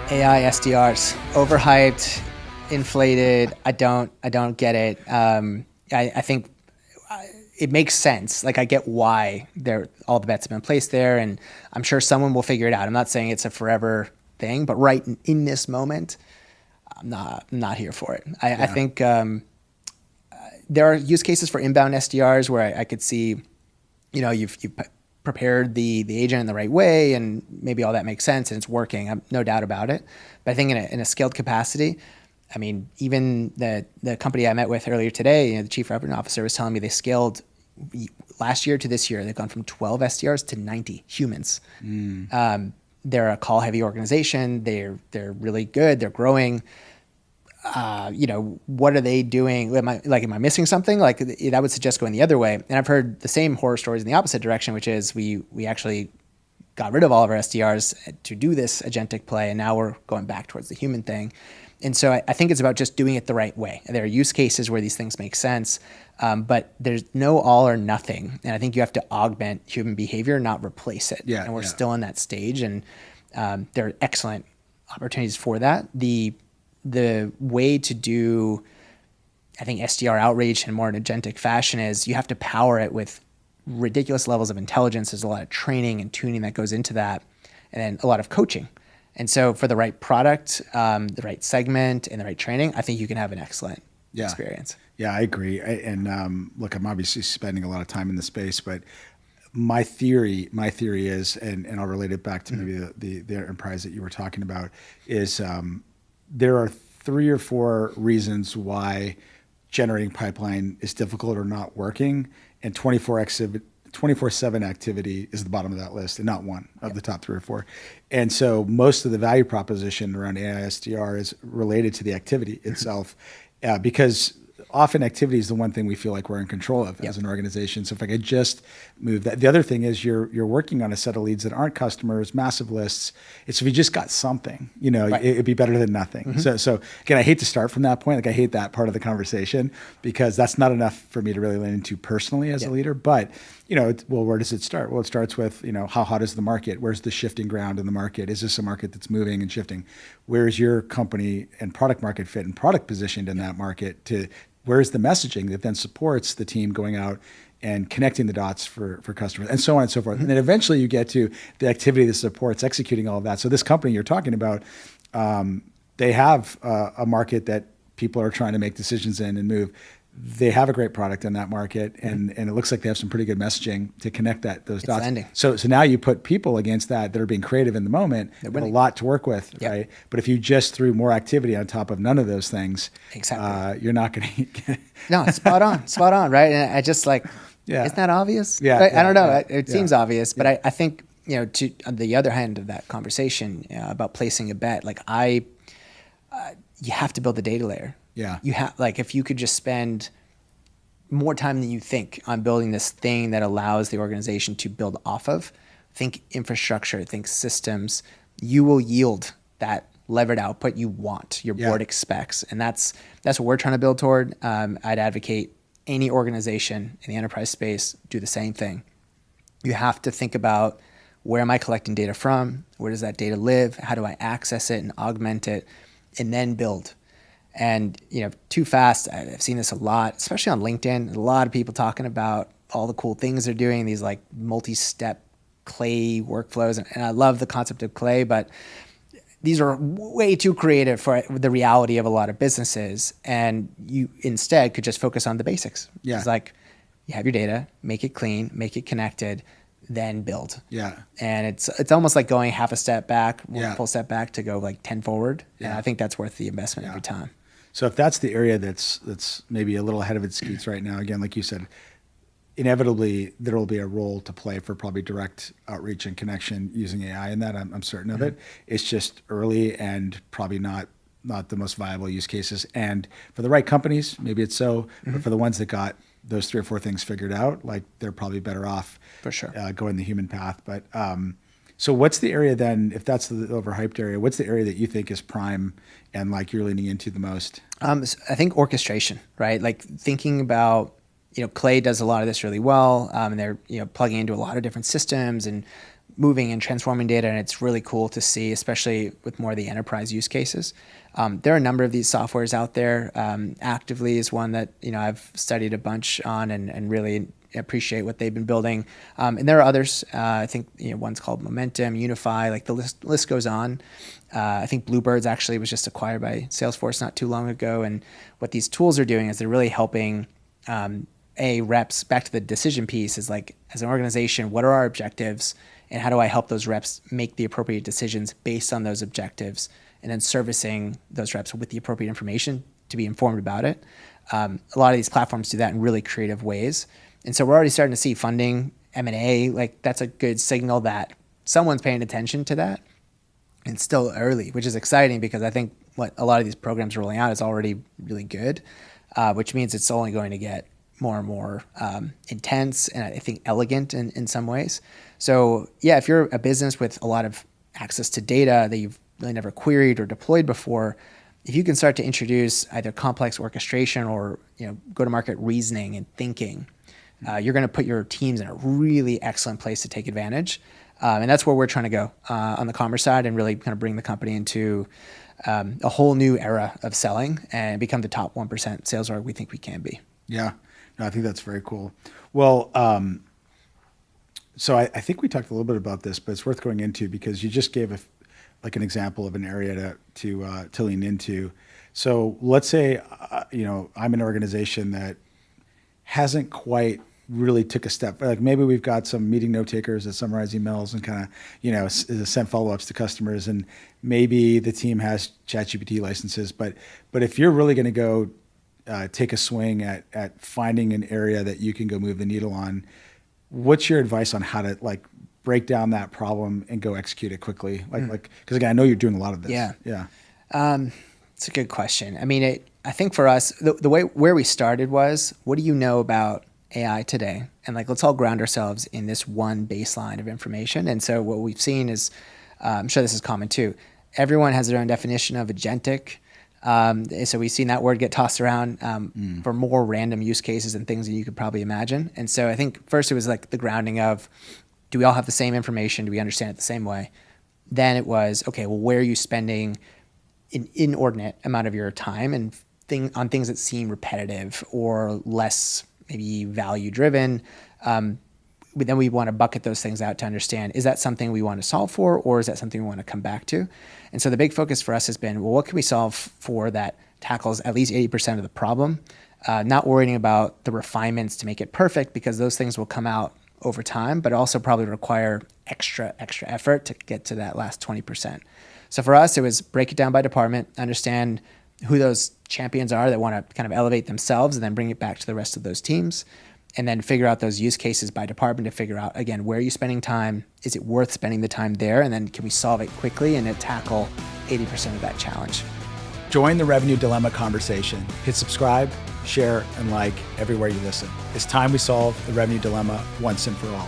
AI SDRs, overhyped, inflated. I don't get it. I think it makes sense. Like I get why all the bets have been placed there, and I'm sure someone will figure it out. I'm not saying it's a forever thing, but right in this moment, I'm not here for it. I think there are use cases for inbound SDRs where I could see, you've prepared the agent in the right way, and maybe all that makes sense and it's working. I'm no doubt about it. But I think in a scaled capacity, I mean, even the company I met with earlier today, the chief revenue officer was telling me they scaled last year to this year. They've gone from 12 SDRs to 90 humans. They're a call heavy organization. They're really good. They're growing. What are they doing? Am I missing something? Like that would suggest going the other way. And I've heard the same horror stories in the opposite direction, which is we actually got rid of all of our SDRs to do this agentic play, and now we're going back towards the human thing. And so I think it's about just doing it the right way. There are use cases where these things make sense, but there's no all or nothing. And I think you have to augment human behavior, not replace it. And we're still in that stage, and there are excellent opportunities for that. The way to do, I think, SDR outreach in more an agentic fashion is you have to power it with ridiculous levels of intelligence. There's a lot of training and tuning that goes into that, and then a lot of coaching. And so for the right product, the right segment, and the right training, I think you can have an excellent experience. Yeah, I agree. Look, I'm obviously spending a lot of time in the space, but my theory is, and I'll relate it back to maybe the enterprise that you were talking about, is there are 3 or 4 reasons why generating pipeline is difficult or not working, and 24/7 activity is the bottom of that list, and not one of the top 3 or 4. And so most of the value proposition around AI SDR is related to the activity itself, because often activity is the one thing we feel like we're in control of as an organization. So if I could just move that. The other thing is you're working on a set of leads that aren't customers, massive lists. It's if you just got something, it'd be better than nothing. So again, I hate to start from that point. Like I hate that part of the conversation because that's not enough for me to really lean into personally as a leader. But where does it start? Well, it starts with, how hot is the market? Where's the shifting ground in the market? Is this a market that's moving and shifting? Where's your company and product market fit and product positioned in that market? Where's the messaging that then supports the team going out and connecting the dots for customers, and so on and so forth. And then eventually you get to the activity that supports executing all of that. So this company you're talking about, they have a market that people are trying to make decisions in and move. They have a great product in that market, and it looks like they have some pretty good messaging to connect those dots. Landing. So now you put people against that are being creative in the moment, have a lot to work with, right? But if you just threw more activity on top of none of those things, you're not going to. No, spot on, right? And I just isn't that obvious? Yeah, I don't know. It seems obvious, but I think to on the other hand of that conversation about placing a bet, you have to build the data layer. Yeah. You have if you could just spend more time than you think on building this thing that allows the organization to build off of, think infrastructure, think systems, you will yield that levered output you want, your board expects. And that's what we're trying to build toward. I'd advocate any organization in the enterprise space do the same thing. You have to think about, where am I collecting data from? Where does that data live? How do I access it and augment it? And then build. And too fast, I've seen this a lot, especially on LinkedIn. A lot of people talking about all the cool things they're doing, these multi-step clay workflows. And I love the concept of clay, but these are way too creative for the reality of a lot of businesses. And you instead could just focus on the basics. Yeah. It's you have your data, make it clean, make it connected, then build. Yeah. And it's almost like going half a step back, full step back to go 10 forward. Yeah. And I think that's worth the investment every time. So if that's the area that's maybe a little ahead of its skis right now, again, like you said, inevitably there will be a role to play for probably direct outreach and connection using AI in that. I'm certain of it. It's just early and probably not the most viable use cases. And for the right companies, maybe it's so, but for the ones that got those 3 or 4 things figured out, they're probably better off for sure going the human path. But so what's the area then, if that's the overhyped area, what's the area that you think is prime and you're leaning into the most? I think orchestration, right? Thinking about, Clay does a lot of this really well. And they're, plugging into a lot of different systems and moving and transforming data, and it's really cool to see, especially with more of the enterprise use cases. There are a number of these softwares out there. Actively is one that I've studied a bunch on and really appreciate what they've been building. And there are others. I think one's called Momentum, Unify. Like the list goes on. I think Bluebird's actually was just acquired by Salesforce not too long ago. And what these tools are doing is they're really helping reps, back to the decision piece, is like, as an organization, what are our objectives and how do I help those reps make the appropriate decisions based on those objectives, and then servicing those reps with the appropriate information to be informed about it. A lot of these platforms do that in really creative ways. And so we're already starting to see funding, M&A, like that's a good signal that someone's paying attention to that. It's still early, which is exciting because I think what a lot of these programs are rolling out is already really good, which means it's only going to get more and more intense and I think elegant in some ways. So yeah, if you're a business with a lot of access to data that you've really never queried or deployed before, if you can start to introduce either complex orchestration or go-to-market reasoning and thinking, you're going to put your teams in a really excellent place to take advantage. And that's where we're trying to go on the commerce side and really kind of bring the company into a whole new era of selling and become the top 1% sales org we think we can be. Yeah, no, I think that's very cool. Well, so I think we talked a little bit about this, but it's worth going into because you just gave an example of an area to lean into. So let's say, I'm an organization that hasn't quite really took a step. Like maybe we've got some meeting note takers that summarize emails and kind of, send follow-ups to customers. And maybe the team has ChatGPT licenses, but if you're really going to go take a swing at finding an area that you can go move the needle on, what's your advice on how to break down that problem and go execute it quickly? Because again, I know you're doing a lot of this. Yeah. It's a good question. I mean, I think for us, the way where we started was, what do you know about AI today? And let's all ground ourselves in this one baseline of information. And so what we've seen is, I'm sure this is common too, everyone has their own definition of agentic. So we've seen that word get tossed around for more random use cases and things that you could probably imagine. And so I think first it was the grounding of, do we all have the same information? Do we understand it the same way? Then it was, okay, well, where are you spending an inordinate amount of your time and on things that seem repetitive or less maybe value driven? Then we want to bucket those things out to understand, is that something we want to solve for, or is that something we want to come back to? And so the big focus for us has been, well, what can we solve for that tackles at least 80% of the problem? Not worrying about the refinements to make it perfect, because those things will come out over time, but also probably require extra effort to get to that last 20%. So for us, it was break it down by department, understand who those champions are that want to kind of elevate themselves, and then bring it back to the rest of those teams, and then figure out those use cases by department to figure out, again, where are you spending time? Is it worth spending the time there? And then can we solve it quickly and then tackle 80% of that challenge? Join the Revenue Dilemma conversation. Hit subscribe, share, and like everywhere you listen. It's time we solve the revenue dilemma once and for all.